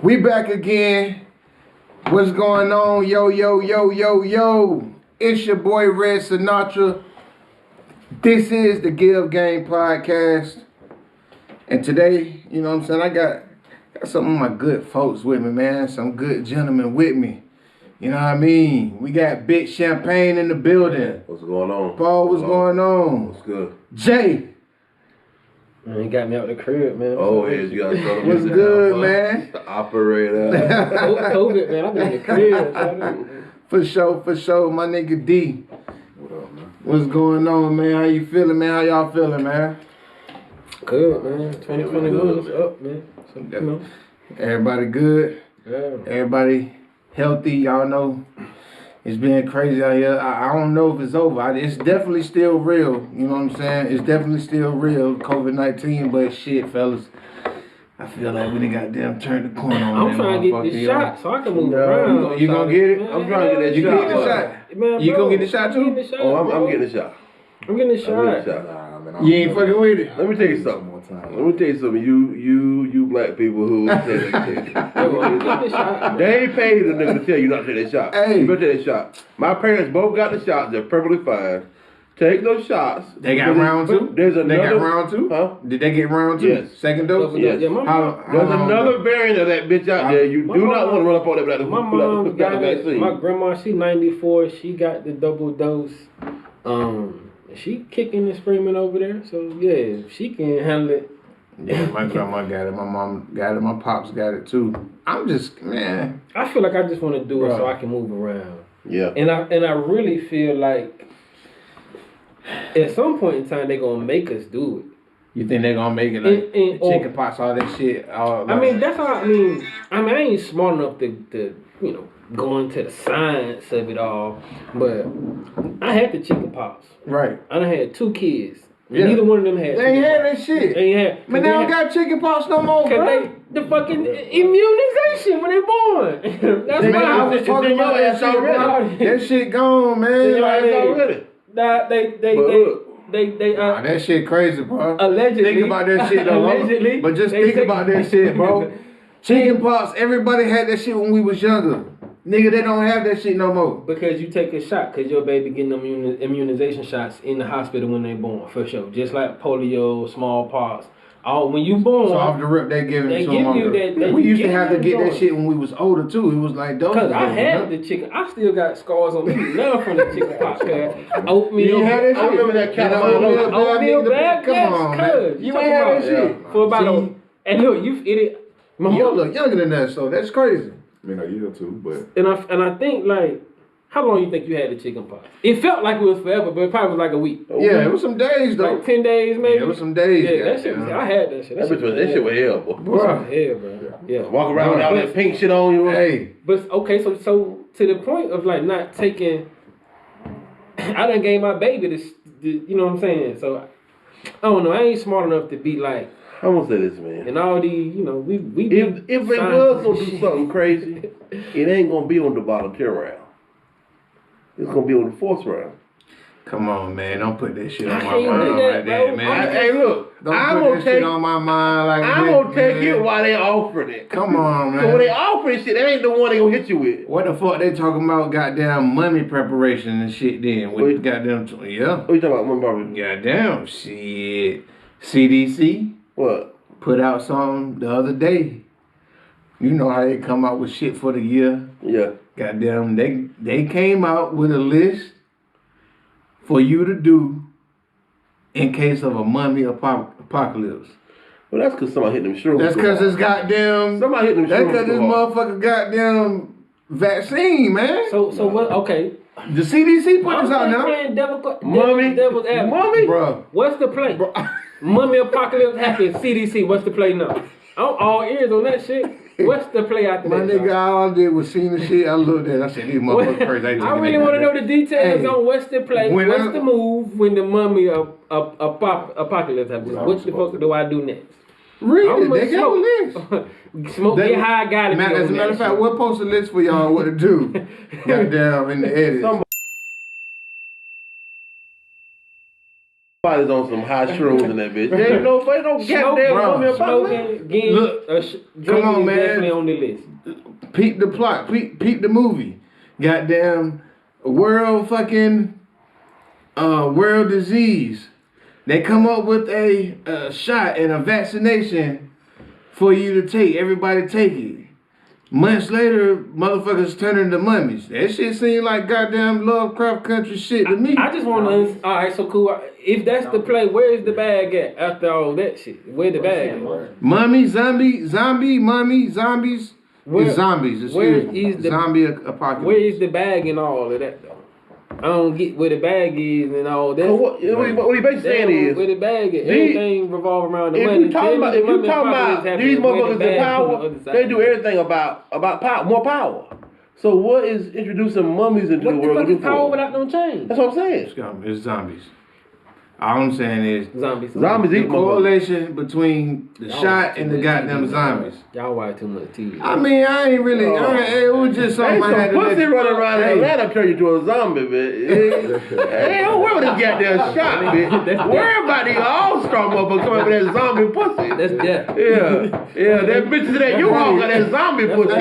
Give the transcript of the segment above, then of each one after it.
We back again. What's going on? Yo, yo, yo, yo, yo. It's your boy Red Sinatra. This is the Give Game Podcast. And today, you know what I'm saying, I got some of my good folks with me, man. Some good gentlemen with me. You know what I mean? We got Big Champagne in the building. What's going on? Paul, what's going on? What's good? Jay. Man, he got me out the crib, man. Oh, yeah, you got to What's good, man? The operator. COVID, man. I've been in the crib. Man. For sure. My nigga D. What up, man? What's going on, man? How you feeling, man? How y'all feeling, man? Good, man. 2021 is up, man. So, you know. Everybody good? Yeah. Everybody healthy? Y'all know it's been crazy out here. I don't know if it's over. It's definitely still real. You know what I'm saying? It's definitely still real, COVID-19. But shit, fellas, I feel like we done goddamn turned the corner on I'm trying to get this shot so I can move around. You gonna get it? Man, I'm trying to get that You shot. gonna get the shot? Man, You bro, gonna get the shot too? I'm getting the shot, Oh, I'm bro. getting a shot. I'm getting the I'm getting a shot. shot. Nah, man, You ain't fucking with it? Let me tell you something. Let me tell you something. You black people who say that Yo, I'm getting the shot. they ain't paid the nigga to tell you not to take that shot. Hey. You better take that shot. My parents both got the shots. They're perfectly fine. Take those shots. They got round two? There's another. They got round two? Huh? Did they get round two? Yes. Second dose? Yes. Yeah, my mom, There's long another ago? variant of that bitch out there. You My do mom- not want to run up on that black my mom got the it. vaccine. My grandma, she 94. She got the double dose. She kicking and screaming over there. So yeah, she can handle it. Yeah, my grandma got it. My mom got it. My pops got it too. I'm just, man. I feel like I just want to do it Bro. so I can move around. Yeah. And I really feel like at some point in time they're gonna make us do it. You think they're gonna make it like And- the chicken pox, all that shit? All, I mean, that's how I mean I ain't smart enough to you know go into the science of it all, but I had the chicken pox. right. I done had 2 kids. Yeah. Neither one of them had. They ain't had chickenpox. that shit. They ain't had. Man, they don't got chicken pox no more, Cause bro. the fucking immunization when they born. That's Man, why I was talking about that shit, bro. That shit gone, man. Yeah, Like, man. already. Nah, they nah, that shit crazy, bro. allegedly. Think about that shit, though. Allegedly, But just they think take- about that shit, bro. Chicken pox, everybody had that shit when we was younger. Nigga, they don't have that shit no more. Because you take a shot, because your baby getting them immunization shots in the hospital when they born, for sure. Just like polio, smallpox. All when you born. So off the rip, they giving They it to give them. you that- We they used to give have you to get that joint. shit when we was older too. It was like those. Because I had the chicken. I still got scars on me now from the chicken pox. Oatmeal. You had that shit? I remember that You know, Carolina Oatmeal bag? Come Yes, on, man. cuz. You talking ain't had that about- shit. For about See? and look, you it. My You mom, look younger than that, so that's crazy. I mean, a year or two, but and I think like, how long you think you had the chicken pox? It felt like it was forever, but it probably was like a week. Yeah, it was some days though. Like 10 days maybe. Yeah, it was some days. Yeah, that shit was, goddamn. I had that shit. That shit was hell, boy. Bruh. Yeah, bro. Yeah. Walk around with all that pink shit on you. Hey, But okay, so to the point of like not taking, I done gave my baby this, you know what I'm saying? So I don't know. I ain't smart enough to be like, I'm gonna say this, man. and all these, you know, we If it was gonna do something crazy, it ain't gonna be on the volunteer round. It's gonna be on the force round. come on, man. Don't put that shit on I my can't do mind that, like bro. that, man. Hey, look, Don't I'm put gonna that shit take. on my mind like that. I'm gonna take man. it while they offering it. Come on, man. So when they offering shit, that ain't the one they gonna hit you with. What the fuck they talking about? Goddamn mummy preparation and shit. Then with Wait. goddamn yeah. What you talking about, my brother? Goddamn shit. CDC What? put out something the other day. You know how they come out with shit for the year. Yeah. Goddamn, they came out with a list for you to do in case of a mummy apocalypse. Well, that's because somebody hit them shrooms. That's because it's goddamn. Somebody hit them That's shrooms. because this too hard. motherfucker goddamn vaccine, man. So what? Okay. The CDC put this out I'm now. playing Mummy. devil's advocate. Mummy. Bruh. What's the play? Mummy apocalypse happens. CDC. What's the play now? I'm all ears on that shit. What's the play after My that? nigga, y'all? all I did was see the shit. I looked at it. I said, these motherfuckers crazy. Ain't I taking really that want to know goddamn- the details Hey, on what's the play, when what's I- the move when the mummy apocalypse happens. What the fuck do I do next? Read I'm it. They got a list. Smoke, They- get high, gotta be Man, on as a matter of that fact, shit. we'll post a list for y'all what to do. Goddamn in the edit. Somebody Probably is on some high shrooms in that bitch. There ain't no goddamn mummy about Smoking, getting, Look, drinking come on, is man. definitely on the list. Peep the plot. Peep the movie. Goddamn world disease. They come up with a shot and a vaccination for you to take. Everybody take it. Months later, motherfuckers turn into mummies. That shit seem like goddamn Lovecraft country shit to me. I just want to. All right, so cool. If that's the play, where is the bag at after all that shit? Where the bag at? Mummy, mummy, zombies. Where- It's zombies. where Excuse me. is the- Zombie apocalypse. Where is the bag and all of that though? I don't get where the bag is and all that. So what he basically saying is, where the bag is. Everything revolves around the if money. you talking about these motherfuckers in power, they do everything about power, more power. So what is introducing mummies into What the the world fuck to is do power for? without no change? That's what I'm saying. It's zombies. All I'm saying is Zombies. Zombies the eat motherfuckers. correlation between the shot and the goddamn zombies. Y'all watch too much TV. I mean, I ain't really. It was just something I had Ain't to some let pussy you- running around in Hey, Atlanta turn you to a zombie, man. Hey, don't worry about this goddamn shot, bitch. Worry about these all-star motherfuckers coming up with that zombie pussy. That's death. Yeah, that bitch is that U-Haul got that zombie pussy.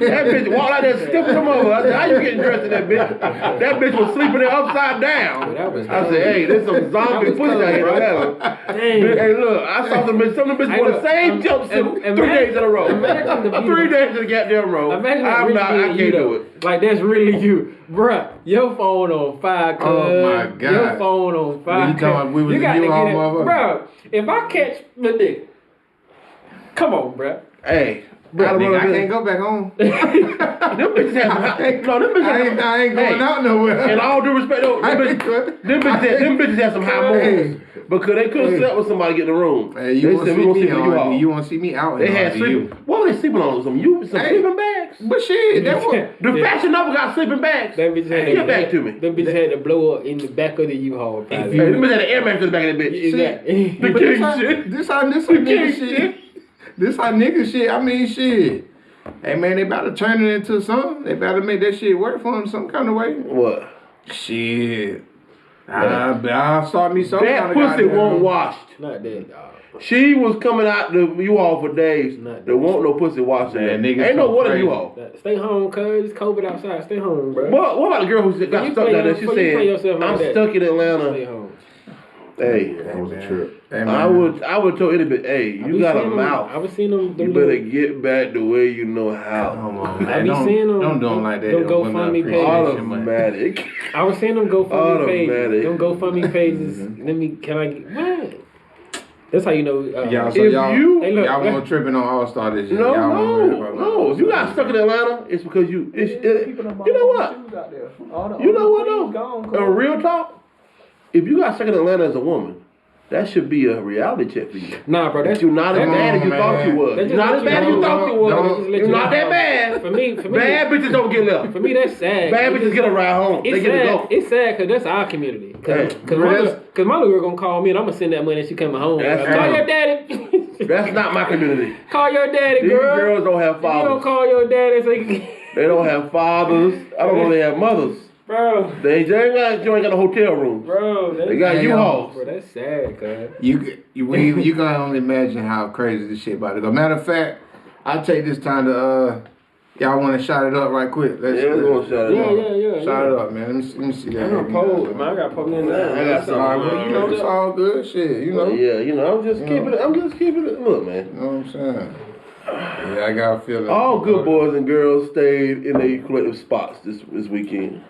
That bitch walked out there stiff as a mother. I said, how you getting dressed in that bitch? That bitch was sleeping there upside down. I said, hey, there's some zombie pussy out here in Atlanta. Hey, look, I saw some of them bitches wore the same jumpsuit 3 days in a row. 3 days in the goddamn row. Imagine I really can't you, do though. it. Like that's really you, bruh. Your phone on fire, cuz. Oh, my God. Your phone on fire. You talking about we was you in gotta U-Haul, get it, motherfucker? bruh. If I catch the dick, come on, bruh. Hey, Nigga, I can't go back home. Them bitches have no, them bitches I ain't going out nowhere. In all due respect, though, them bitches have some high morals. Because they couldn't slept with somebody get in the room. Hey, you want to see me on? You want to see me out? They had sleeping. What were they sleeping on? Some sleeping bags? But shit, that was The Fashion Nova got sleeping bags. Them bitches had Get back to me. Them bitches had to blow up in the back of the U-Haul. Hey, them bitches had an air mattress in the back of that bitch. Exactly. The But king shit. This how nigga shit. This how nigga shit. I mean shit. Hey man, they about to turn it into something. They about to make that shit work for them some kind of way. What? Shit. I'll start me some That kind of pussy goddamn- won't washed. Not that, dog. She was coming out the U-Haul for days. There won't no pussy washing. Man, niggas Ain't no so water in crazy. U-Haul. Stay home, cuz. It's COVID outside. Stay home, bro. What about the girl who got You stuck play down there? your- She you play yourself said, like I'm that. stuck in Stay Atlanta. home. Hey, That was a trip. Hey, I man. would tell anybody, hey, you got a mouth. I was seeing them. You better get back the way you know how. Come on, I man. be seeing them. Don't do them like that. Them Them women GoFundMe appreciate pages. shit, man. Automatic. I was seeing them GoFundMe pages. Automatic. Them GoFundMe pages. Can I get what? That's how you know. Y'all, so If y'all, you- Hey, look, y'all won't tripping on All Star this year. No, Y'all won't worry about no. If you got stuck in Atlanta, it's because you. You know what? You know what though? A real talk. If you got stuck in Atlanta as a woman, that should be a reality check for you. Nah, bro. That's You're not as Come bad on, as you thought man. you was. That You're just not let as you bad as you know. thought you was. That just let You're you not know. that bad. For me, Bad bitches don't get left. For me, that's sad. Bad bitches get a ride home. They It's get to sad. go. It's sad because that's our community. Hey, Cause my little girl gonna call me and I'm gonna send that money and she coming home. That's Call right. your daddy. That's not my community. Call your daddy, These girl. girls don't have You don't fathers. call your daddy so you can... They don't have fathers. I don't know if they have mothers. Bro, You ain't got a hotel room. bro. That's, They got Yeah, U-Hauls. bro, that's sad, cuz. You can only imagine how crazy this shit about to go. Matter of fact, I'll take this time to y'all want to shout it up right quick. Let's go shout it out. Yeah. Shout it up, man. Let me see that. I got pole, man. I got pole in there. I got some. All right, well, you know it's all good shit. You know. Yeah, I'm just keeping it. Look, man. You know what I'm saying? Yeah, I got a feeling. All good boys and girls stayed in their collective spots this weekend.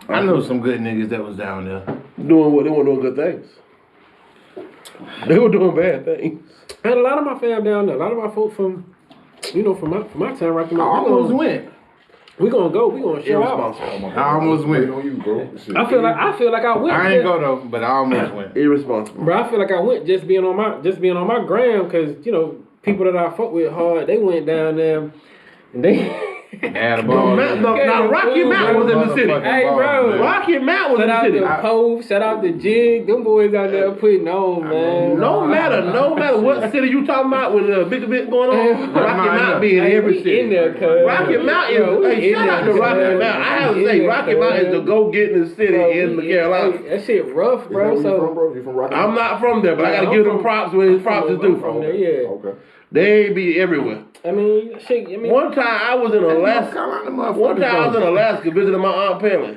I know some good niggas that was down there. Doing what they weren't doing good things. They were doing bad things. And a lot of my fam down there. A lot of my folk from my town right there. I almost went. We gonna go. We gonna show out. Irresponsible. I almost went. on you, bro. Shit. I feel like I went. I ain't go though, but I almost went. Irresponsible. Bro, I feel like I went just being on my gram because people that I fuck with hard, they went down there and they Had a ball. Now Rocky Mountain was in the city. Hey, bro. Rocky Mountain was in the city. Shout out to Poe, shout out to Jig. Them boys out there putting on, man. No matter what city you talking about with the big event going on, Rocky Mountain be in every city. In there, cuz. Rocky Mountain is, hey, shout out to Rocky Mountain. I have to say, Rocky Mountain is the go-getting city in the Carolinas. That shit rough, bro. You from Rocky Mountain? I'm not from there, but I gotta give them props where his props is due. From there, yeah. Okay. They be everywhere. I mean, One time I was in Alaska. One time I was in Alaska visiting my Aunt Pamela.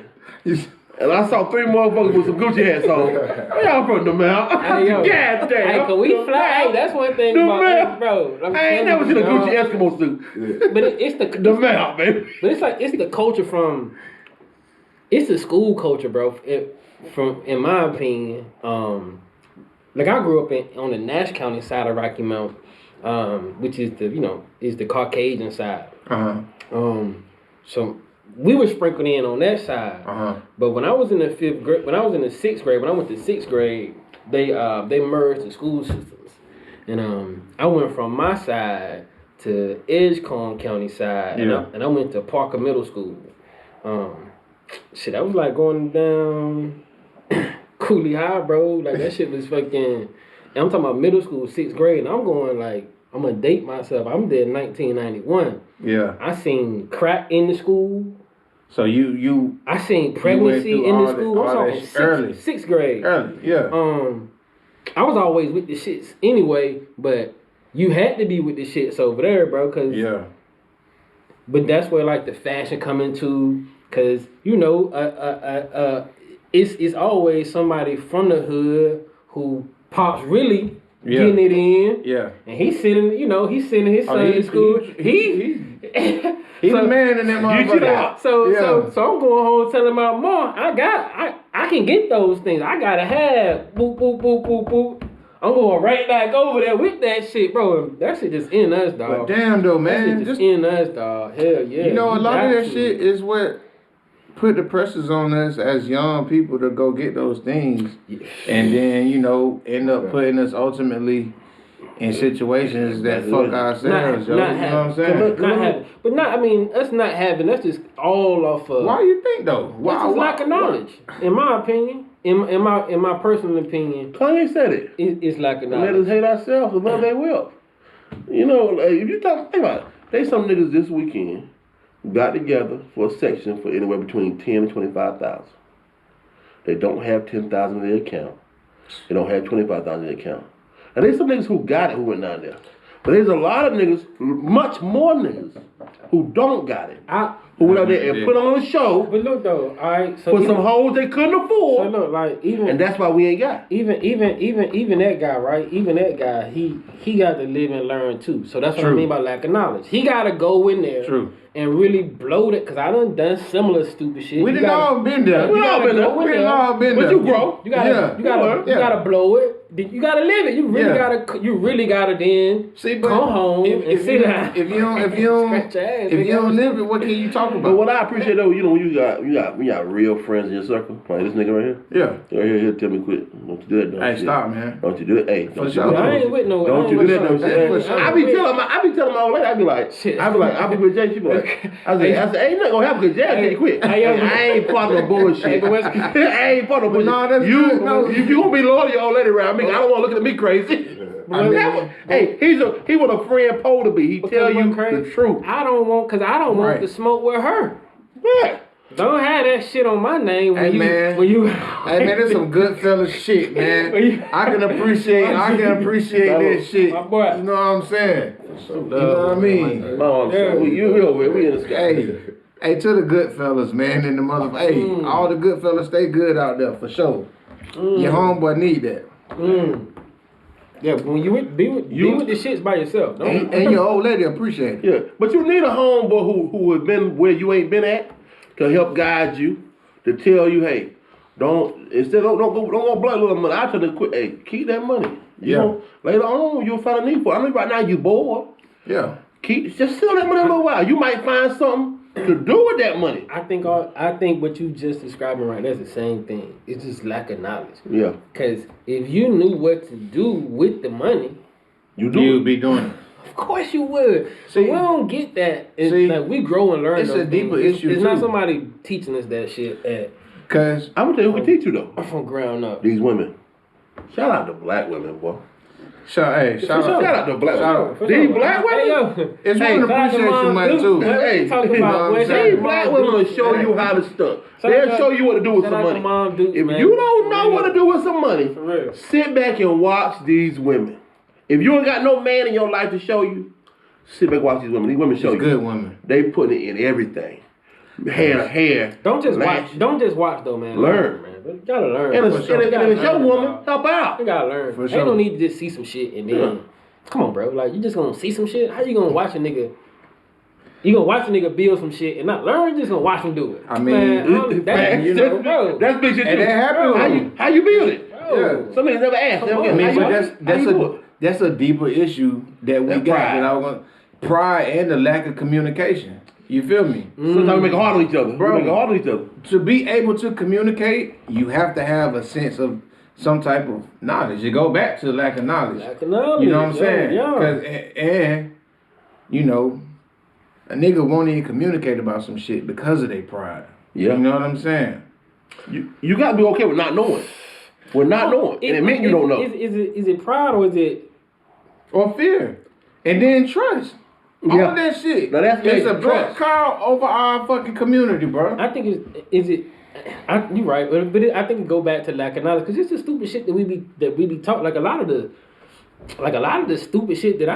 And I saw 3 motherfuckers with some Gucci hats on. Where y'all from the mountain? Hey, yo. God damn. Hey, can we fly? Hey, that's one thing about bro. I ain't never seen a Gucci Eskimo suit. But it's the mount, baby. But it's like it's the culture from. It's the school culture, bro. In my opinion, like I grew up on the Nash County side of Rocky Mount, which is the Caucasian side. So we were sprinkled in on that side. But when I was in the 6th grade, when I went to 6th grade, they merged the school systems, and I went from my side to Edgecombe County side, and I went to Parker Middle School. Shit, I was like going down Cooley High, bro. Like that shit was fucking. And I'm talking about middle school, 6th grade, and I'm going like I'm gonna date myself. I'm there in 1991. Yeah. I seen crack in the school. So you I seen pregnancy in the school. I'm talking early. 6th grade. Early, yeah. I was always with the shits anyway, but you had to be with the shits over there, bro. Cause But that's where like the fashion come into, cause it's always somebody from the hood who pops really getting it in. Yeah. And he's sending his son to school. He's a man in that motherfucker. So I'm going home telling my mom, I can get those things. I gotta have boop boop boop boop boop. I'm going right back over there with that shit, bro. That shit just in us, dog. But damn though, man. That shit just in us, dog. Hell yeah. You know, a lot of that shit is what put the pressures on us as young people to go get those things. And then, end up putting us ultimately in situations that fuck ourselves, yo. You know what I'm saying? Us not having, that's just all off of. Why you think though? That's just lack of knowledge, in my opinion. In my personal opinion, Kanye said it. It's lack of knowledge. Let us hate ourselves and love their wealth. If you think about it, there's some niggas this weekend got together for a section for anywhere between 10 and 25,000. They don't have 10,000 in their account. They don't have 25,000 in their account. And there's some niggas who got it who went down there. But there's a lot of niggas, much more niggas, who don't got it. Who went out there and put on a show. But look though, alright. So for some hoes they couldn't afford. So look, like and that's why we ain't got. Even that guy, right? Even that guy, he got to live and learn too. So that's what I mean by lack of knowledge. He gotta go in there. True. And really blow it, cause I done similar stupid shit. We done all been there. We all been there. But you grow. You gotta blow it. You gotta live it. You really gotta then come home and sit down. If you don't live it, what can you talk about? But what I appreciate though, when you got real friends in your circle, like this nigga right here. Yeah. He'll tell me quit. Don't you do that? Hey, stop, man. Don't you do it? Hey, don't you do it? I ain't with no. Don't you do that? I be telling my old lady, I be like, with Jay. She be like, I say, ain't nothing gonna happen because Jay can't quit. I ain't part of the bullshit. I ain't part of the bullshit. No, that's good. You gonna be loyal to your old lady around me? I don't want to look at me crazy. Hey, he what a friend Poe to be. He tell you the truth. I don't want to smoke with her. Yeah. Don't have that shit on my name Hey man, there's some good fella shit, man. I can appreciate that shit. My boy. You know what I'm saying? You know what I mean? We in the sky. Hey, to the good fellas, man, and the motherfucker. Hey, all the good fellas stay good out there for sure. Your homeboy need that. Yeah, but when you be with the shits by yourself, don't and your old lady appreciate it. Yeah, but you need a homeboy who has been where you ain't been at to help guide you, to tell you, hey, don't go blow a little money. I tell them, quit. Hey, keep that money. Later on you'll find a need for it. I mean, right now you bored. Yeah. Just sit on that money a little while. You might find something to do with that money. I think what you just describing right there is the same thing. It's just lack of knowledge. Yeah. Because if you knew what to do with the money, you'd be doing it. Of course you would. So we don't get that. Like we grow and learn. It's a deeper issue. It's not somebody teaching us that shit. Cause I'm gonna tell you who can teach you though. From ground up. These women. Shout out to black women, boy. Shout out to black women. These black women. It's one appreciation month too. Hey, talking about these black women will show you how to stuff. They'll show you what to do with some money. If you don't know what to do with some money, sit back and watch these women. If you ain't got no man in your life to show you, sit back and watch these women. These women show you. Good women. They put it in everything. Hair. Don't just watch. Don't just watch though, man. Learn. Man. You gotta learn. And if it's your woman, help out. You gotta learn. For sure. Ain't no need to just see some shit and then come on, bro. Like you just gonna see some shit. How you gonna watch a nigga? You gonna watch a nigga build some shit and not learn? You just gonna watch him do it. I mean, bro. That's big shit too. And that happens. How you build it? Yeah. Some niggas never asked. I mean, but that's a deeper issue that we got. Pride and the lack of communication. You feel me? Sometimes we make it hard on each other. Bro, we make it hard on each other. To be able to communicate, you have to have a sense of some type of knowledge. You go back to the lack of knowledge. Lack of knowledge. You know what I'm saying? Yeah. And you know, a nigga won't even communicate about some shit because of their pride. Yeah. You know what I'm saying? You gotta be okay with not knowing. With not knowing. And it means you don't know. Is it pride or is it or fear? And then trust. All of that shit. Now that's it's a black call over our fucking community, bro. I think you're right, but I think it go back to lack of knowledge because it's the stupid shit that we be taught. Like a lot of the stupid shit that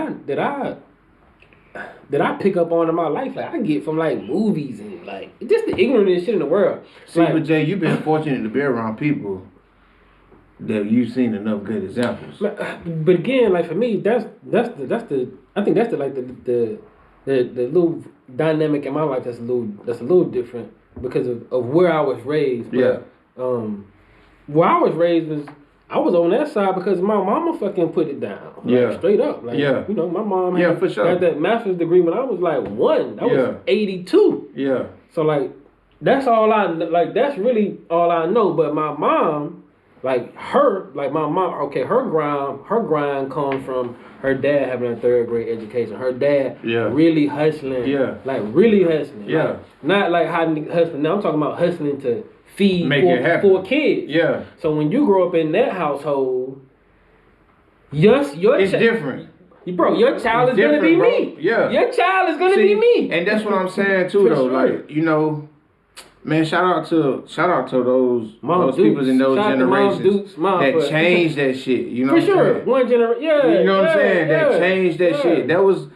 I pick up on in my life, like I get from like movies and like just the ignorant shit in the world. See, but Jay, you've been fortunate to be around people that you've seen enough good examples. But again, like for me, that's the I think that's the little dynamic in my life that's a little different because of where I was raised. But, where I was raised was I was on that side because my mama fucking put it down. Like, straight up. Like, you know, my mom had that master's degree when I was like 1. That was 82. Yeah. So like that's really all I know. But my mom, her grind comes from her dad having a 3rd grade education. Her dad really hustling. Yeah. Like really hustling. Yeah. Like, not like how hustling. Now I'm talking about hustling to feed 4 kids. Yeah. So when you grow up in that household, it's different. Bro, your child is gonna be me. Yeah. Your child is gonna be me. And that's what I'm saying too though. Sure. Like, you know, man, shout out to those people in those generations that changed that shit. You know for what sure. I'm saying? One generation, you know what I'm saying? That changed that shit. That was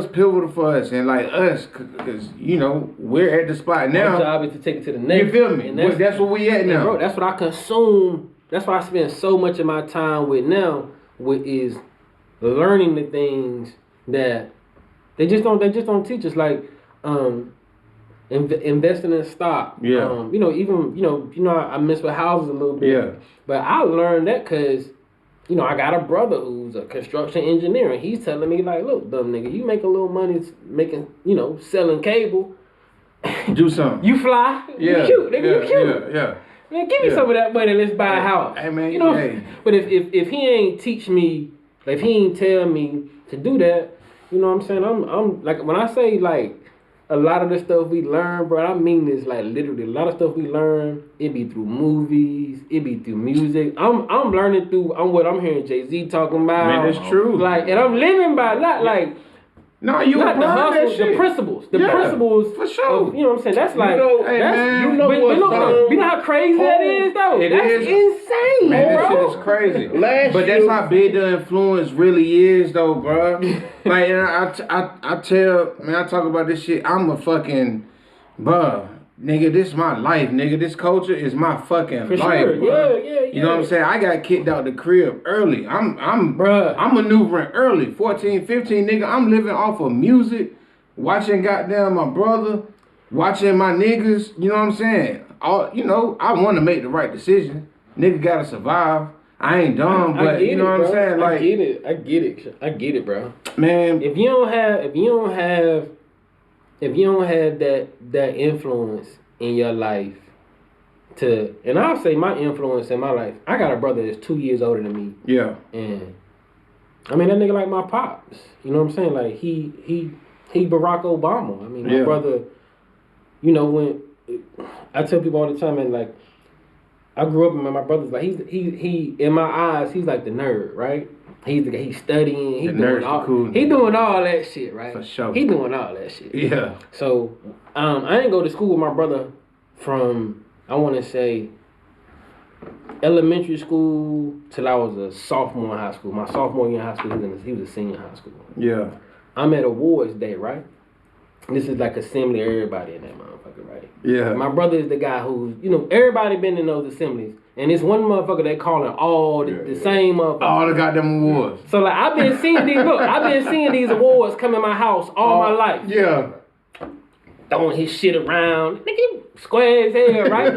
pivotal for us and like us, cause you know we're at the spot now. My job is to take it to the next. You feel me? And that's what we at now. Bro, that's what I consume. That's what I spend so much of my time with now. Is learning the things that they just don't teach us, like investing in stock. Yeah. I mess with houses a little bit. Yeah. But I learned that because, I got a brother who's a construction engineer, and he's telling me like, look, dumb nigga, you make a little money making, selling cable. Do something. You fly. Yeah. You cute. Nigga, you cute. Yeah. Man, give me some of that money. Let's buy a house. Hey man. But if he ain't teach me, like if he ain't tell me to do that, you know what I'm saying? I'm like when I say like a lot of the stuff we learn, bro, I mean this like literally. A lot of stuff we learn, it be through movies, it be through music. I'm learning through what I'm hearing Jay-Z talking about. Man, that's true. Like, and I'm living by not like. No, you not the hustle, the principles. The principles. For sure. You know what I'm saying? That's like, you know how crazy that is, though? That's insane, man, bro. That shit is crazy. But that's how big the influence really is, though, bro. Like, I talk about this shit. I'm a fucking, bro. Nigga, this is my life, nigga. This culture is my fucking life, bro. Yeah. You know what I'm saying? I got kicked out the crib early. I'm maneuvering early. 14, 15, nigga. I'm living off of music, watching goddamn my brother, watching my niggas. You know what I'm saying? I want to make the right decision. Nigga gotta survive. I ain't dumb, but you know what I'm saying? Like, I get it, bro. Man, if you don't have that influence in your life and I'll say my influence in my life, I got a brother that's 2 years older than me. Yeah. And I mean, that nigga like my pops. You know what I'm saying? Like he Barack Obama. I mean, my brother. You know, when I tell people all the time, and like I grew up, and my brother's like he in my eyes, he's like the nerd, right? He's studying. He doing all that shit, right? For sure. He doing all that shit. Yeah. So I didn't go to school with my brother from, I want to say, elementary school till I was a sophomore in high school. My sophomore year in high school, he was a senior in high school. Yeah. I'm at awards day, right? This is like assembly, everybody in that motherfucker, right? Yeah. My brother is the guy who, you know, everybody been in those assemblies. And it's one motherfucker they calling all the same motherfucker. All the goddamn awards. So like I've been seeing these awards come in my house all my life. Yeah. Throwing his shit around. Nigga, square his head, right?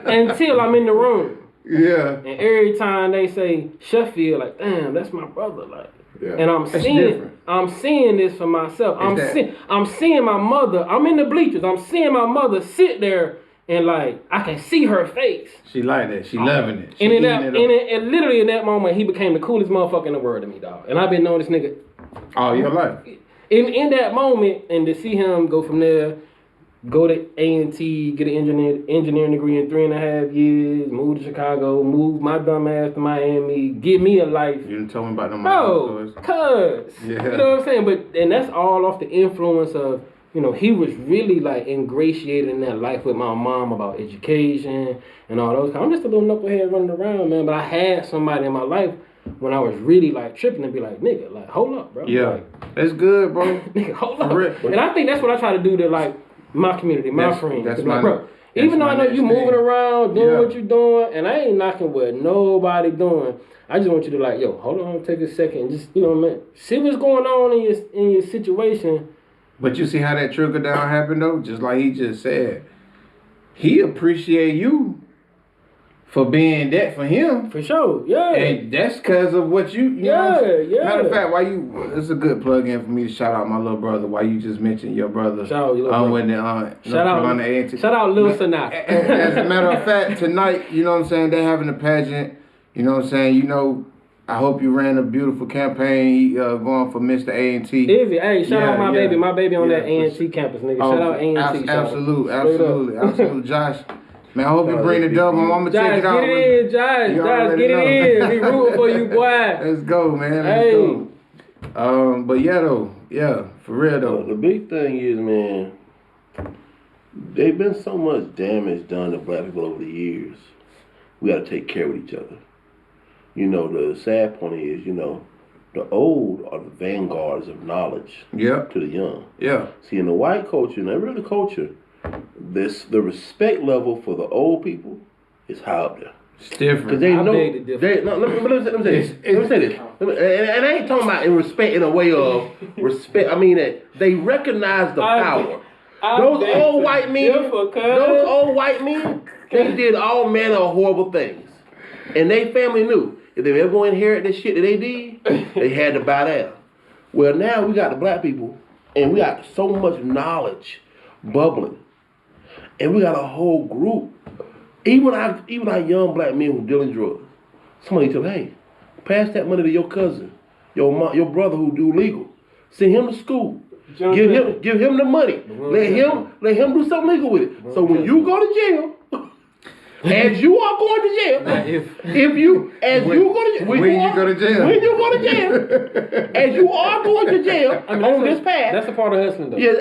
Until I'm in the room. Yeah. And every time they say Sheffield, like, damn, that's my brother. Like, and I'm seeing this for myself. I'm seeing my mother. I'm in the bleachers. I'm seeing my mother sit there and like I can see her face. She like that. She loving it. She And literally in that moment, he became the coolest motherfucker in the world to me, dog. And I've been knowing this nigga all your life. In that moment, and to see him go from there, go to A&T, get an engineering degree in 3.5 years, move to Chicago, move my dumb ass to Miami, give me a life. You didn't tell me about them. Bro, cuz. Yeah. You know what I'm saying? And that's all off the influence of, you know, he was really like ingratiated in that life with my mom about education and all those. I'm just a little knucklehead running around, man. But I had somebody in my life when I was really like tripping and be like, nigga, like, hold up, bro. Yeah. Like, that's good, bro. Nigga, hold up. And I think that's what I try to do to like my community, my friends. That's like, bro, even though I know you moving around, doing what you doing, and I ain't knocking what nobody doing. I just want you to like, yo, hold on, take a second, just, you know, man, see what's going on in your situation. But you see how that trickle down happened though? Just like he just said. He appreciate you for being that for him. For sure, yeah. And that's because of what you know. Matter of fact, it's a good plug in for me to shout out my little brother. Why you just mentioned your brother. Shout out your little brother. Shout out Lil Sinatra. As a matter of fact, tonight, you know what I'm saying, they're having a pageant. You know what I'm saying? You know, I hope you ran a beautiful campaign. He going for Mr. A&T. Easy. Hey, shout out my baby. My baby on that A&T campus, nigga. Shout out A&T. Absolutely. Josh. Man, I hope you bring the dub. I'm gonna check it out. Get it in, Josh, get it in. We rooting for you, boy. Let's go, man. Let's go. But yeah, for real though. The big thing is, man, there's been so much damage done to black people over the years. We gotta take care of each other. You know, the sad point is, you know, the old are the vanguards of knowledge to the young. Yeah. See, in the white culture, and every other culture, the respect level for the old people is high up there. It's different. Because they know. Let me say this. And I ain't talking about in respect in a way of respect. I mean that they recognize the power. Those old white men, they did all manner of horrible things, and they family knew if they were ever going to inherit this shit that they did, they had to bow down. Well, now we got the black people, and we got so much knowledge bubbling. And we got a whole group. Even our young black men who dealing drugs. Somebody tell them, hey, pass that money to your cousin, your brother who do legal. Send him to school. Give him the money. Let him do something legal with it. So when you go to jail, as you are going to jail, as you go to jail, as you are going to jail on this path. That's a part of hustling, though. Yeah,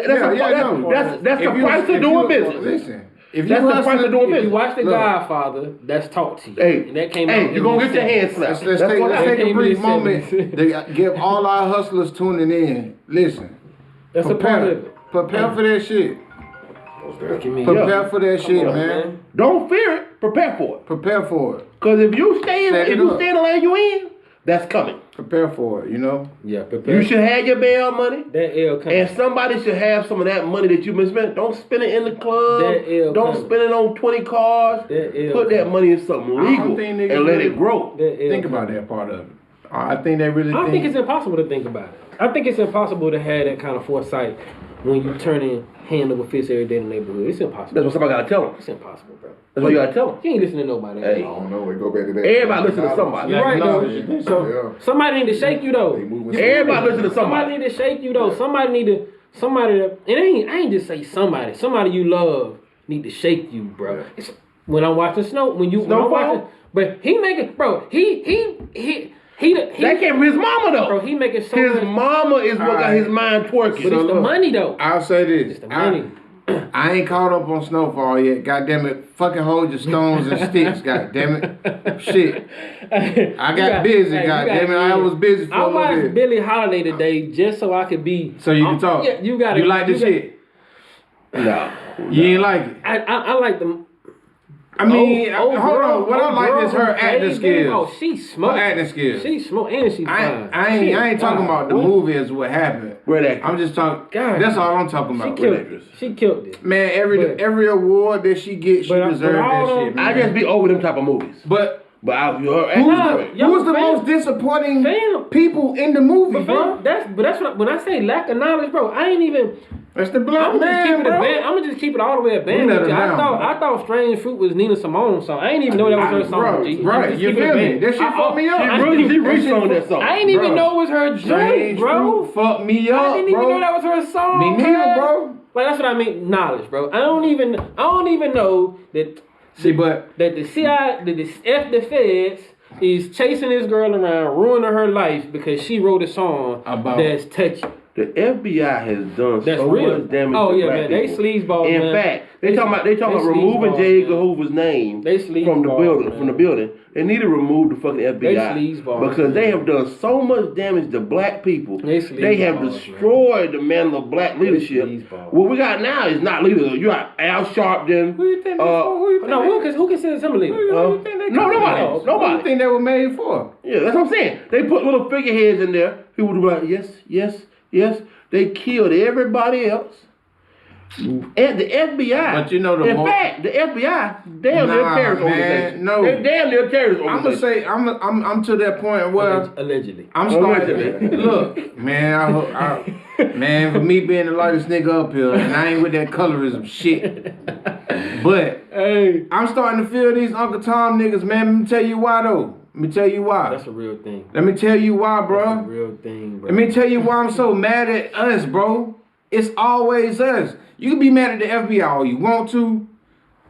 that's the price of doing business. Listen, if you watch The Godfather, that's taught to you. Hey, and that came out. You're gonna get your hand slapped. Let's take a brief moment to give all our hustlers tuning in. Listen, that's a part of it. Prepare for that shit. Prepare for that shit, man. Don't fear it. Prepare for it. Prepare for it. Because if you stay in the lane you in, that's coming. Prepare for it, you know? Yeah, prepare. You should have your bail money. That L coming. And somebody should have some of that money that you've been spending. Don't spend it in the club. That L Don't spend it on 20 cars. Put that money in something legal and let it grow. Think about that part of it. I think they really I think it's impossible to think about it. I think it's impossible to have that kind of foresight when you turning hand over fist every day in the neighborhood. It's impossible. That's what somebody gotta tell them. It's impossible, bro. That's what you gotta tell them. You ain't listening to nobody. Hey. I don't know. We go back to that. Everybody listen to somebody. You're right, though. So somebody need to shake you though. Everybody listen to somebody. Somebody need to shake you though. Somebody I ain't just say somebody. Somebody you love need to shake you, bro. It's, when I'm watching when I'm watching, but he making, bro. That came from his mama though. Bro, he making so his much. mama is what got his mind twerking. But it's the money though. I'll say this. It's the money. I ain't caught up on Snowfall yet. God damn it. Fucking hold your stones and sticks. God damn it. Shit. I got busy. God damn it. I was busy for a little bit. I watched Billie Holiday today just so I could be. So you can talk. Yeah, you got it. You like the shit? No. You ain't like it? I like them. I mean, hold on. What I like is her acting skills. Oh, she smoke. Her acting skills. She smoke and she fine. I ain't talking about the movie as what happened. Great actress. I'm just talking. God, that's all I'm talking about. She killed it. Man, every award that she gets, she deserves that shit. Man. I just be over them type of movies. But who's the most disappointing people in the movie, bro? That's what when I say lack of knowledge, bro. I ain't even. That's the black man, bro. I'm gonna just keep it all the way at band. I thought Strange Fruit was Nina Simone's song. I ain't even know that was her song. Right, you feel me? That shit fucked me up. She reached on that song. I ain't even know it was her joint, bro. Fucked me up, bro. I didn't even know that was her song. Me neither, bro. Like that's what I mean, knowledge, bro. I don't even know that. But that the CIA, the feds is chasing this girl around, ruining her life because she wrote a song that's touchy. The FBI has done so much damage to black people. Oh yeah, man, they sleazeball. In fact, they talking about removing J. Edgar Hoover's name from the building. They need to remove the fucking FBI because they have done so much damage to black people. They have destroyed the mantle of black leadership. What we got now is not leadership. You got Al Sharpton. Who you think who considers him a leader? Nobody. What do you think they were made for? Yeah, that's what I'm saying. They put little figureheads in there. People do like yes. They killed everybody else. At the FBI. But you know in fact, the FBI, damn near terrorist organization. No. They're damn near terrorist organization. I'm gonna say I'm to that point where allegedly. I'm starting. Look, man, man, for me being the lightest nigga up here, and I ain't with that colorism shit. But hey, I'm starting to feel these Uncle Tom niggas, man. Let me tell you why though. Let me tell you why. That's a real thing. Let me tell you why, bro. That's a real thing, bro. Let me tell you why I'm so mad at us, bro. It's always us. You can be mad at the FBI all you want to.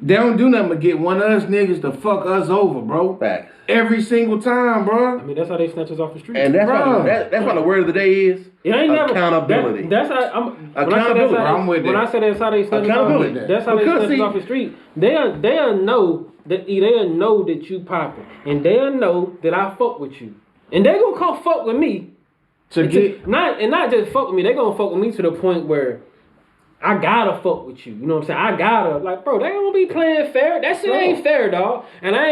They don't do nothing but get one of us niggas to fuck us over, bro. Facts. Every single time, bro. I mean, that's how they snatch us off the street. And that's why the word of the day is accountability. That's how accountability. When I say that's how they snatch us off, that's how they snatch us off the street. They'll know that you popping, and they'll know that I fuck with you, and they gonna come fuck with me. Not just fuck with me. They gonna fuck with me to the point where I gotta fuck with you. You know what I'm saying? Bro, they gonna be playing fair. That shit ain't fair, dog. And I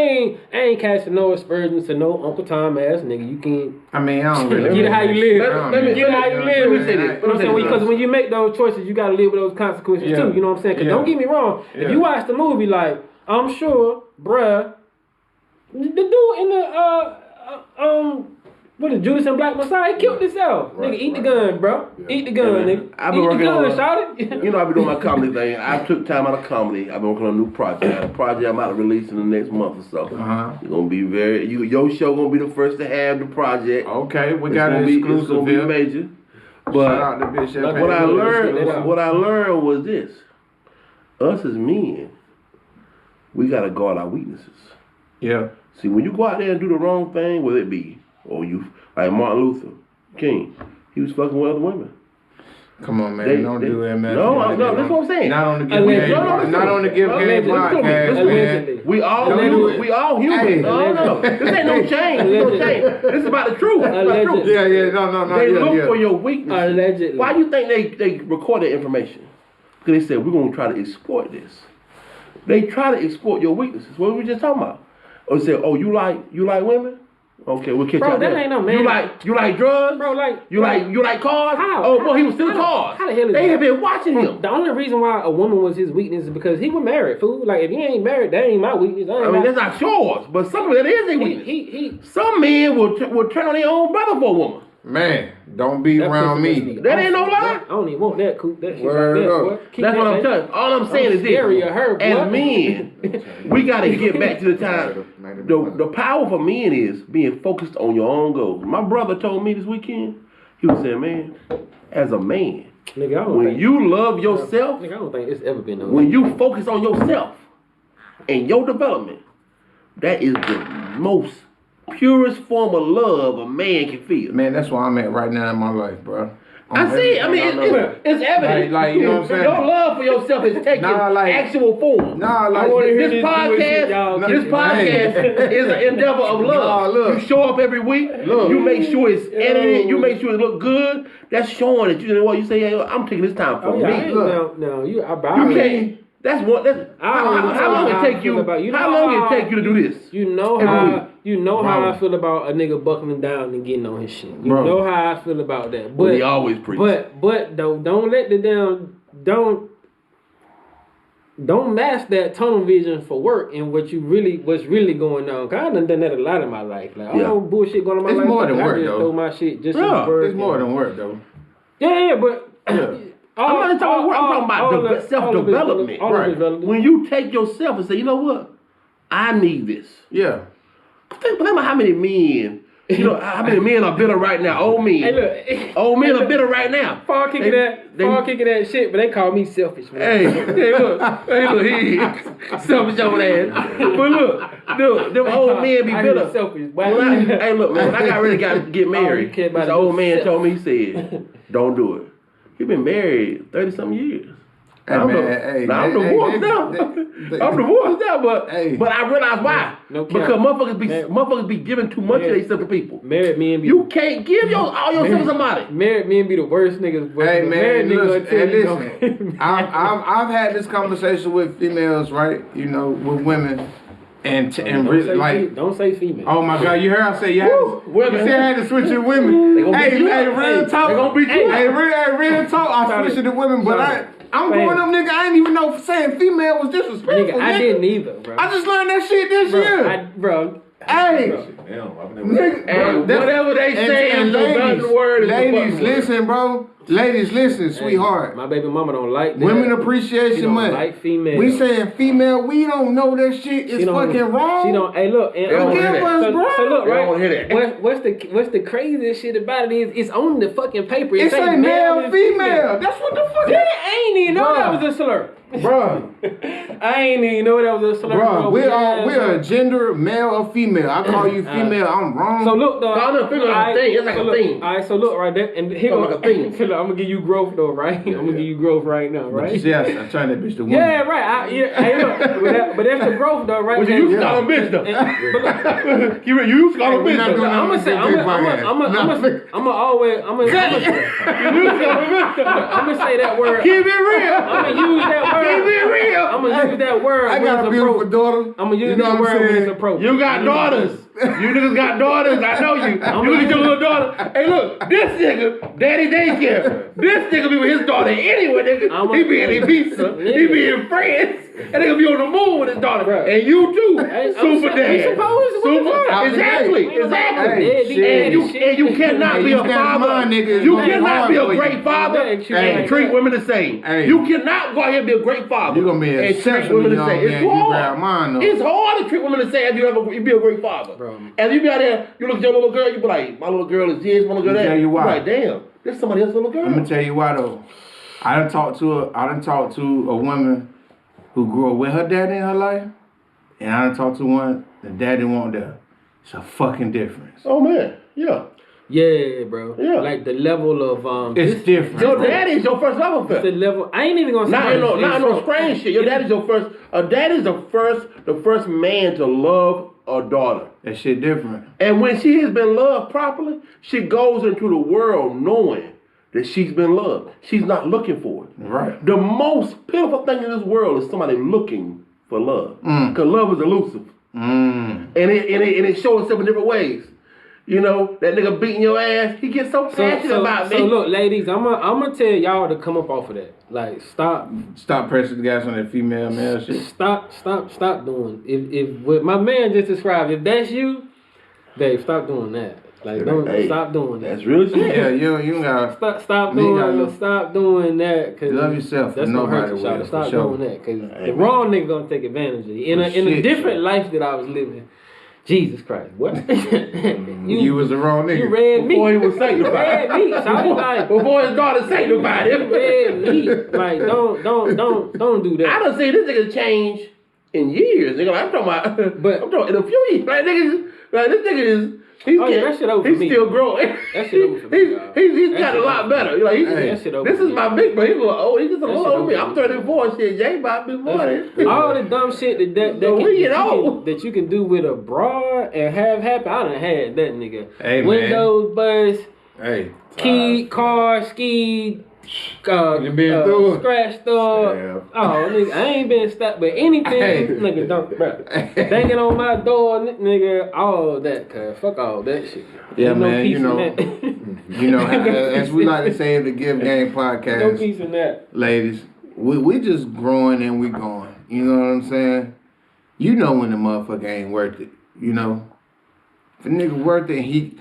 ain't casting no aspersions to no Uncle Tom ass nigga. You can't. I mean, I don't really. Get it how you live. Let me get it how you live. Let me say this. Because when you make those choices, you gotta live with those consequences too. You know what I'm saying? Because don't get me wrong. If you watch the movie, like I'm sure, bruh, the dude in the what is Judas and Black Messiah? He killed himself. Nigga, eat the gun, bro. Eat the gun, nigga. I've been working on shout it. You know, I've been doing my comedy thing. I took time out of comedy. I've been working on a new project. A project I'm about to release in the next month or so. It's gonna be your show gonna be the first to have the project. Okay, we got an exclusive. It's gonna be major. But what I learned was this: us as men, we gotta guard our weaknesses. Yeah. See, when you go out there and do the wrong thing, whether it be like Martin Luther King, he was fucking with other women. Come on, man. Don't do that, man. No, that's what I'm saying. Not on the Give Game podcast. We all human. No. This ain't no change. This is about the truth. Yeah. No. They look for your weakness. Allegedly. Why do you think they record that information? Because they said, we're going to try to exploit this. They try to exploit your weaknesses. What were we just talking about? Or they say, you like women? Okay, we'll catch you out there. Ain't no man. You like drugs? Bro, you like cars? How? Oh, boy, he was stealing cars. How the hell is they have been watching him. The only reason why a woman was his weakness is because he was married, fool. Like, if he ain't married, that ain't my weakness. I mean, that's not yours, but some of that is a weakness. Some men will turn on their own brother for a woman. Man, don't be around me. That ain't no lie. I don't even want that, Coop. That shit Word like that, up. boy. That's what I'm telling you. All I'm saying is this. As men, we got to get back to the time. The power for men is being focused on your own goals. My brother told me this weekend, he was saying, man, as a man, nigga, when you love yourself, nigga, I don't think it's ever been no. when you focus on yourself and your development, that is the most purest form of love a man can feel. Man, that's where I'm at right now in my life, bro. I see. I mean, it's evident. Like, you know what I'm saying? Your love for yourself is taking actual form. Nah, like This podcast is an endeavor of love. Look. You show up every week. Look. You make sure it's edited. You make sure it look good. That's showing that you know what you say. Hey, I'm taking this time for me. No, you can't. That's what. How long it take you? How long it take you to do this? You know how I feel about a nigga buckling down and getting on his shit. You know how I feel about that. But he always preach. But don't let the damn don't mask that tunnel vision for work and what's really going on. Cause I done that a lot in my life. Like bullshit going on in my life. It's more than work, I just though. throw my shit just in the bird. It's more than work, though. Yeah, but. I'm not talking about self-development. Right. When you take yourself and say, you know what? I need this. Yeah. Think about how many men, how many men are bitter right now. Old men. Hey, look. Old men are bitter right now. Far kicking that shit, but they call me selfish, man. Hey, look, he selfish over there. But look, them old men be bitter. Selfish. Hey, look, man, when I got ready to get married, this old man told me, he said, don't do it. He been married 30-something years. I'm divorced now. I'm divorced now, but I realize why. Because motherfuckers be giving too much of themselves to people. Married men be you can't give all yourself to somebody. Married men be the worst niggas. Hey man, listen. I've had this conversation with females, right? With women. And really, like, don't say female. Oh my God, you heard I say you said I had to switch to women. Real talk. They gonna beat you. Hey, real talk. I switched to women, but I'm growing up, nigga. I ain't even know saying female was disrespectful. Nigga, I didn't either, bro. I just learned that shit this year. Hey, whatever they say is the word. Ladies, listen, bro. Ladies, listen, sweetheart. My baby mama don't like that. Women Appreciation Month. Like female. We saying female. We don't know that shit is fucking wrong. She don't. Hey, look. Forgive us, bro. So look, right. Don't hear that. What's the craziest shit about it is it's on the fucking paper. It say male, female. That's what the fuck. I ain't even know that was a slur. Bro, I ain't even know that was a slur. Bro, we're a gender, male or female. I call you female, I'm wrong. So look, though. It's like a thing. Alright, so look right there, and here like a thing. I'm gonna give you growth though, right? I'm gonna give you growth right now, right? Yes, I'm trying that bitch to win. Yeah, right. Hey, look, but that's the growth though, right? But you used to call him bitch though. You used to call him bitch though. I'm gonna say, that word. Keep it real. I'm gonna use that word. Keep it real. I'm gonna use that word. I got a beautiful daughter. I'm gonna use that word when it's appropriate. You got daughters. You niggas got daughters. I know you. You look at your little daughter. Hey, look, this nigga, daddy daycare. This nigga be with his daughter anyway, nigga. He be in Ibiza. He be in France. And nigga be on the moon with his daughter. Bro. And you too. Super dad. Exactly. And you cannot be a father. You cannot be a great father and treat women the same. You cannot go out here and be a great father. You're gonna be a treat women the same. It's hard. It's hard to treat women the same if you be a great father. Bro. And you be out there, you look at your little girl, you be like, my little girl is this, my little girl that. You be like, damn, this is somebody else's little girl. I'm gonna tell you why though. I done talked to a woman who grew up with her daddy in her life, and I done talked to one the daddy won't there. It's a fucking difference. Oh man, yeah. Yeah, bro. Yeah. Like the level of it's different. Your daddy is your first level fit. The level. I ain't even gonna say not no strange shit. Your daddy's your first. A daddy's the first man to love a daughter. That shit different. And when she has been loved properly, she goes into the world knowing that she's been loved. She's not looking for it. Right. The most pitiful thing in this world is somebody looking for love. Because love is elusive. And it shows itself in different ways. You know, that nigga beating your ass, he gets so passionate about me. So look, ladies, I'm gonna tell y'all to come up off of that. Like, stop pressing the gas on that female male shit. Stop doing. If what my man just described, if that's you, babe, stop doing that. Like, don't stop doing that. That's real shit. Yeah, you gotta Stop doing that. Cause love yourself. That's gonna hurt you. Stop doing that. Cause the wrong nigga gonna take advantage of you. In a different life that I was living. Jesus Christ, what? you was the wrong nigga. You read me. Before he was sanctified. Read me. So like, before his daughter sanctified him. Read me. Like, don't do that. I done seen this nigga change in years. Nigga, like, I'm talking in a few years. Like, this nigga is. That shit over for me. He's still growing. That shit over for me. He's got a lot better. Like, that shit over this is my big bro. He's just a little older than me. I'm 34 and shit. Jay about to be more than. All the dumb shit that you can do with a broad and have happen. I done had that nigga. Hey, Windows buzz. Hey. Key, car, ski. Scratched up. Yeah. Oh, nigga, I ain't been stopped, but anything, nigga, don't, bro. Banging on my door, nigga, all that, cuz. Fuck all that shit. Yeah, man, you know, as we like to say in the Give Game podcast, no peace in that. Ladies, we just growing and we going. You know what I'm saying? You know when the motherfucker ain't worth it. You know, if a nigga worth it,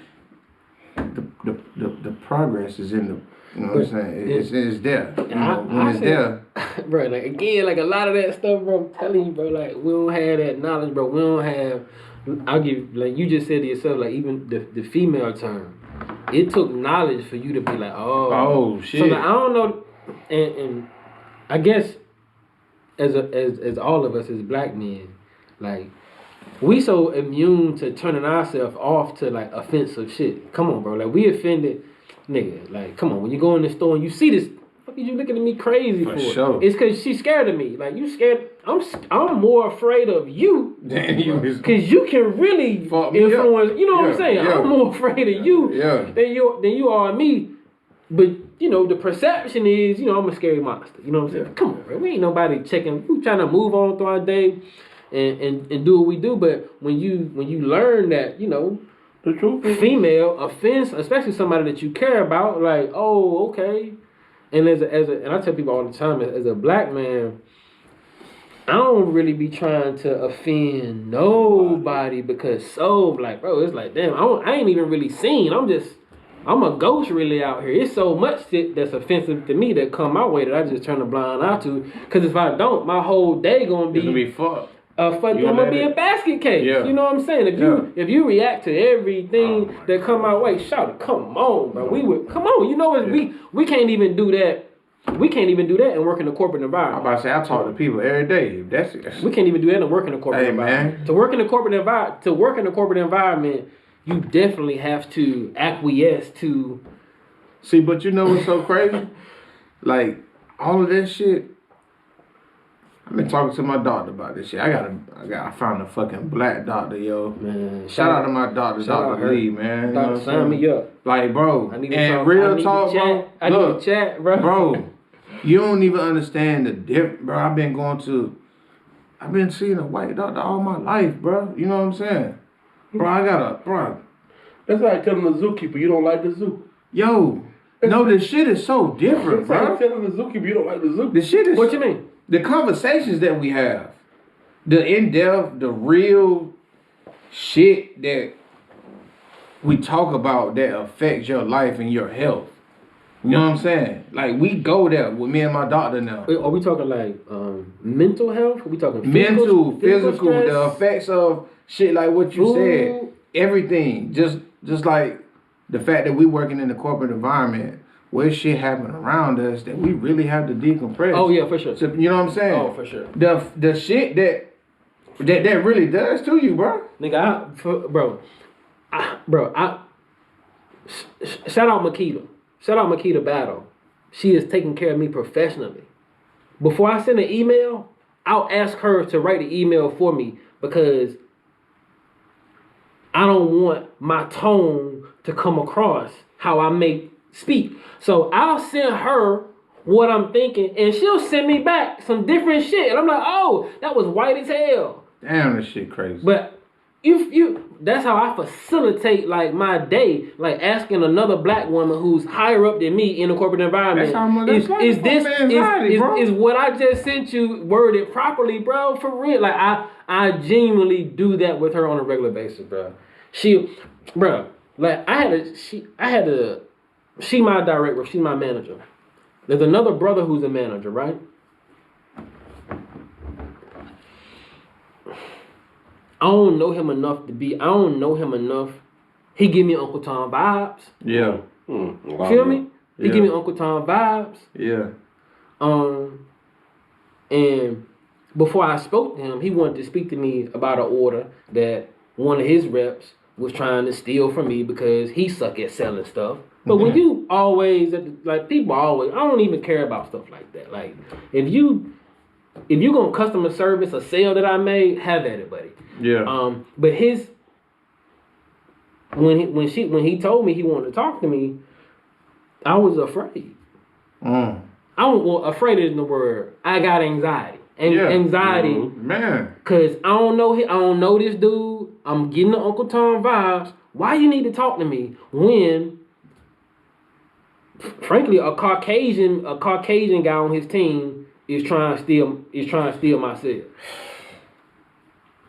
the progress is in the. You know what I'm saying? It's there. You know, when it's there. Bro, like, again, like, a lot of that stuff, bro, I'm telling you, bro, like, we don't have that knowledge, bro. We don't have, I'll give, like, you just said to yourself, like, even the female term, it took knowledge for you to be like, oh shit. So, like, I don't know, and I guess, as all of us as black men, like, we so immune to turning ourselves off to, like, offensive shit. Come on, bro. Like, we offended. Nigga, like, come on, when you go in the store and you see this, what are you looking at me crazy for? Sure. It's because she's scared of me. Like, you scared. I'm more afraid of you because you can really influence. You know what I'm saying? Yeah. I'm more afraid of you than you are of me. But you know, the perception is, you know, I'm a scary monster. You know what I'm saying? Yeah. Come on, bro. We ain't nobody checking. We trying to move on through our day and do what we do. But when you learn that, you know. The truth is female offense, especially somebody that you care about, like, oh, okay. And and I tell people all the time, as a black man, I don't really be trying to offend nobody because like, bro, it's like, damn, I ain't even really seen. I'm a ghost really out here. It's so much shit that's offensive to me that come my way that I just turn a blind eye to. Because if I don't, my whole day gonna be fucked. I'm gonna be a basket case. Yeah. You know what I'm saying? If you react to everything that come our way, shout it, come on, bro. Come on. You know what? We can't even do that. We can't even do that and work in the corporate environment. I'm about to say I talk to people every day. We can't even do that and work in the corporate environment. Man. To work in the corporate environment, you definitely have to acquiesce to. See, but you know what's so crazy? Like all of that shit. I've been talking to my doctor about this shit. I found a fucking black doctor, yo. Man, shout out to my doctor, Dr. Lee, man. Doctor, sign me up. Like, bro, I need to chat, bro. Bro, you don't even understand the difference, bro. I've been seeing a white doctor all my life, bro. You know what I'm saying? Bro. That's like telling the zookeeper you don't like the zoo. Yo, no, this shit is so different, bro. It's like telling the zookeeper you don't like the zoo. The shit is. What you mean? The conversations that we have, the in-depth, the real shit that we talk about that affects your life and your health. You know what I'm saying? Like, we go there with me and my doctor now. Are we talking like mental health? Are we talking physical, stress? the effects of shit like what you said. Everything. Just like the fact that we working in the corporate environment. Where shit happen around us that we really have to decompress. Oh yeah, for sure. So, you know what I'm saying? Oh, for sure. The shit that really does to you, bro. Nigga, shout out Makita. Shout out Makita Battle. She is taking care of me professionally. Before I send an email, I'll ask her to write the email for me because I don't want my tone to come across how I may speak. So I'll send her what I'm thinking and she'll send me back some different shit. And I'm like, oh, that was white as hell. Damn, this shit crazy. But that's how I facilitate like my day, like asking another black woman who's higher up than me in the corporate environment. Is what I just sent you worded properly, bro? For real. Like I genuinely do that with her on a regular basis, bro. Like she my director, she's my manager. There's another brother who's a manager, right? I don't know him enough. He give me Uncle Tom vibes. Yeah. Feel me? He give me Uncle Tom vibes. Yeah. And before I spoke to him, he wanted to speak to me about an order that one of his reps was trying to steal from me because he suck at selling stuff. But when you always, people always, I don't even care about stuff like that. Like, if you gonna customer service a sale that I made, have at it, buddy. Yeah. But when he told me he wanted to talk to me, I was afraid. Afraid isn't the word. I got anxiety. Anxiety, man. Cause I don't know this dude. I'm getting the Uncle Tom vibes. Why you need to talk to me when, frankly, a Caucasian guy on his team is trying to steal my sale.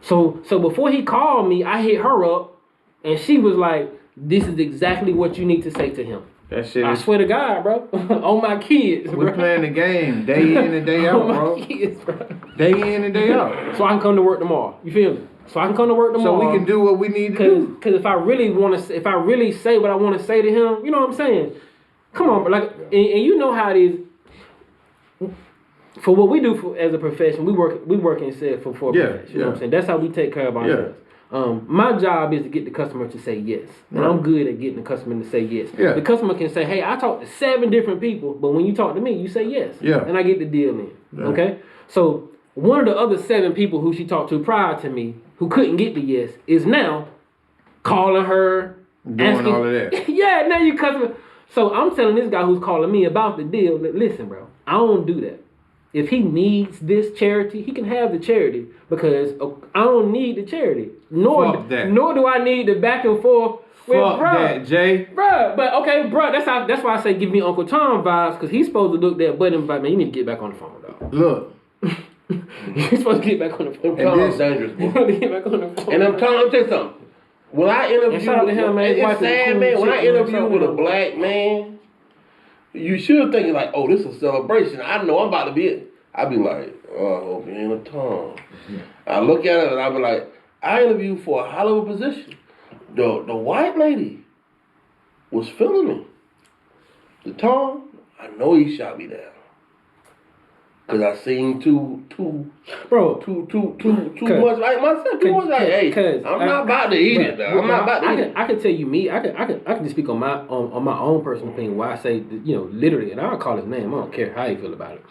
So before he called me, I hit her up, and she was like, "This is exactly what you need to say to him." That shit. I swear to God, bro. On my kids, bro. We're playing the game day in and day out, bro. On my kids, bro. Day in and day out. So I can come to work tomorrow. You feel me? So I can come to work tomorrow. So we can do what we need to do. Because if I really say what I want to say to him, you know what I'm saying? Come on, bro. Like, and you know how it is. For what we do as a profession, we work in sales for a profession. You know what I'm saying? That's how we take care of ourselves. My job is to get the customer to say yes. And I'm good at getting the customer to say yes. Yeah. The customer can say, hey, I talked to 7 different people, but when you talk to me, you say yes. Yeah. And I get the deal in. Yeah. Okay? So one of the other 7 people who she talked to prior to me, who couldn't get the yes, is now calling her. Doing all of that. Yeah, now you customer. So I'm telling this guy who's calling me about the deal, listen, bro, I don't do that. If he needs this charity, he can have the charity because I don't need the charity. Nor do I need the back and forth with Fuck bruh. that, Jay. Bruh, but okay, bruh, that's why I say give me Uncle Tom vibes, because he's supposed to look that button and be like, man, you need to get back on the phone, dog. Look. You're supposed to get back on the phone. Tom's dangerous, You want to get back on the phone. And I'm telling you something. When I interview, shout out to him, man. It's sad, man. When I interview with a black man, you should think like, oh, this is a celebration. I know I'm about to be it. I be like, oh, I hope you ain't a Tom. I look at it and I be like, I interviewed for a hell of a position. The white lady was feeling me. The Tom, I know he shot me down. Cause I seen too much like myself. Too much like, hey, I'm not about to eat it. I'm not about to eat it. I can tell you me. I can just speak on my own personal opinion. Why I say, literally, and I'll call his name. I don't care how you feel about it.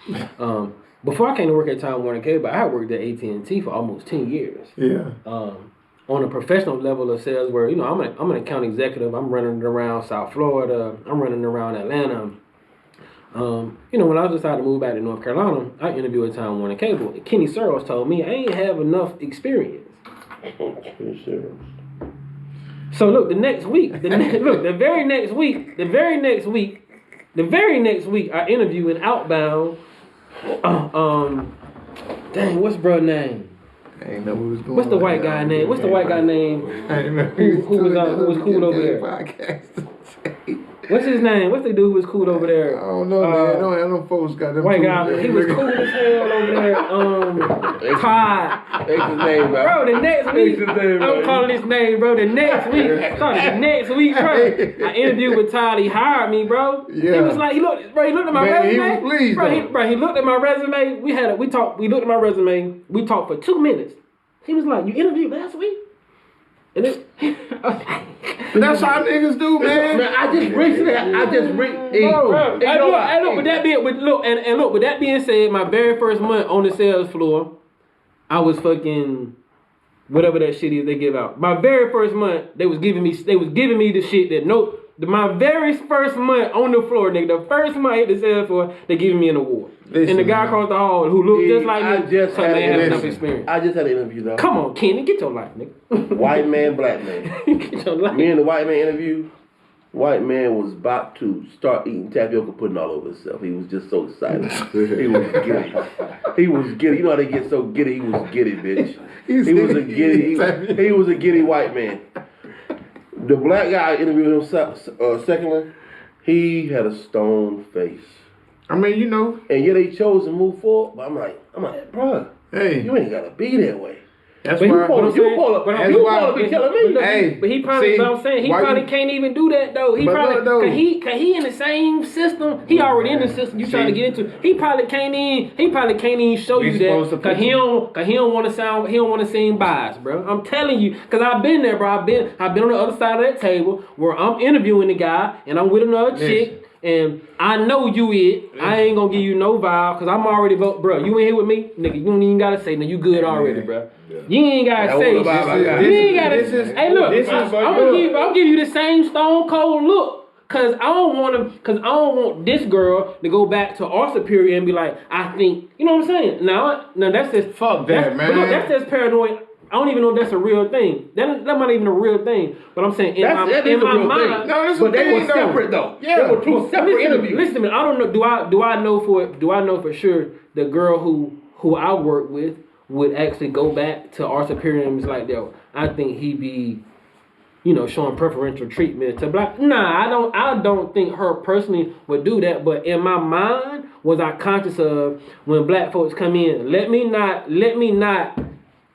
Before I came to work at Time Warner Cable, I worked at AT&T for almost 10 years. Yeah. On a professional level of sales, where I'm an account executive. I'm running around South Florida. I'm running around Atlanta. When I decided to move back to North Carolina, I interviewed at Time Warner Cable. Kenny Searles told me I ain't have enough experience. So look, the very next week, I interview in Outbound. Dang, what's bro name? I ain't know what was going on. What's the white guy name? What's the white guy name? Who was cool over there? What's his name? What's the dude who was cool over there? I don't know, man. Don't have no folks got them. White guy. He was cool as hell over there. Todd. That's his name, bro. The next week, I'm calling his name, bro. The next week, bro. I interviewed with Todd. He hired me, bro. Yeah. He was like, he looked at my resume. He was pleased, he looked at my resume. We talked. We looked at my resume. We talked for 2 minutes. He was like, you interviewed last week? And that's how niggas do, man. I just recently, with that being said, my very first month on the sales floor, I was fucking whatever that shit is they give out. My very first month, they was giving me the shit that my very first month on the floor, nigga, the first month I hit the sales floor, they giving me an award. Listen, and the guy across the hall who looked just like me, had enough experience. I just had an interview, though. Come on, Kenny, get your life, nigga. White man, black man. Get your life. Me and the white man interview. White man was about to start eating tapioca pudding all over himself. He was just so excited. He was giddy. He was giddy. You know how they get so giddy? He was giddy, bitch. He was a giddy white man. The black guy interviewed him secondly, he had a stone face. I mean, you know. And yet they chose to move forward. But I'm like, bruh, hey, you ain't gotta be that way. That's but why you supposed to be telling me. Hey, but he probably, but I'm saying he probably can't even do that though. He probably, cause he in the same system. He already in the system. You trying to get into? He probably can't even show you that. Cause he don't want to sound. He don't want to seem biased, bro. I'm telling you, cause I've been there, bro. I've been on the other side of that table where I'm interviewing the guy and I'm with another chick. And I know you it. I ain't gonna give you no vibe, cause I'm already vote, bro. You in here with me, nigga. You don't even gotta say, no, you good already, bro. Yeah. You ain't gotta say. You ain't gotta. Hey, look, I'm giving you the same stone cold look, cause I don't want this girl to go back to our superior and be like, I think, you know what I'm saying? Now that's just fuck that, man. Look, that's just paranoid. I don't even know if that's a real thing. That might not even a real thing. But I'm saying in my mind. No, but they were separate though. Yeah, they were two separate interviews. Listen to me. I don't know. Do I know for sure the girl who I work with would actually go back to our superior and be like, yo, I think he be, showing preferential treatment to black. Nah, I don't think her personally would do that. But in my mind, was I conscious of when black folks come in? Let me not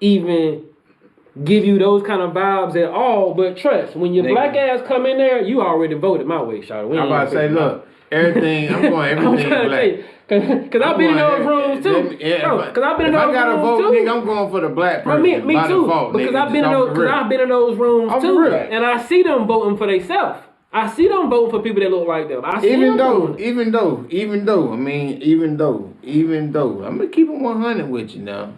even give you those kind of vibes at all, but trust, when your black ass come in there, you already voted my way, Charlotte. I'm about to say, look, everything, I'm going everything black. Cause I've been in those rooms too. Cause I've been in those rooms too. If I gotta vote, nigga, I'm going for the black person. Me too. Default, because I've been in those rooms too, and I see them voting for themselves. I see them voting for people that look like them. Even though, I'm gonna keep it 100 with you now.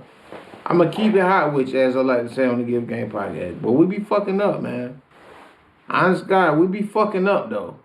I'm gonna keep it hot with you, as I like to say on the Give Game podcast. But we be fucking up, man. Honest God, we be fucking up though.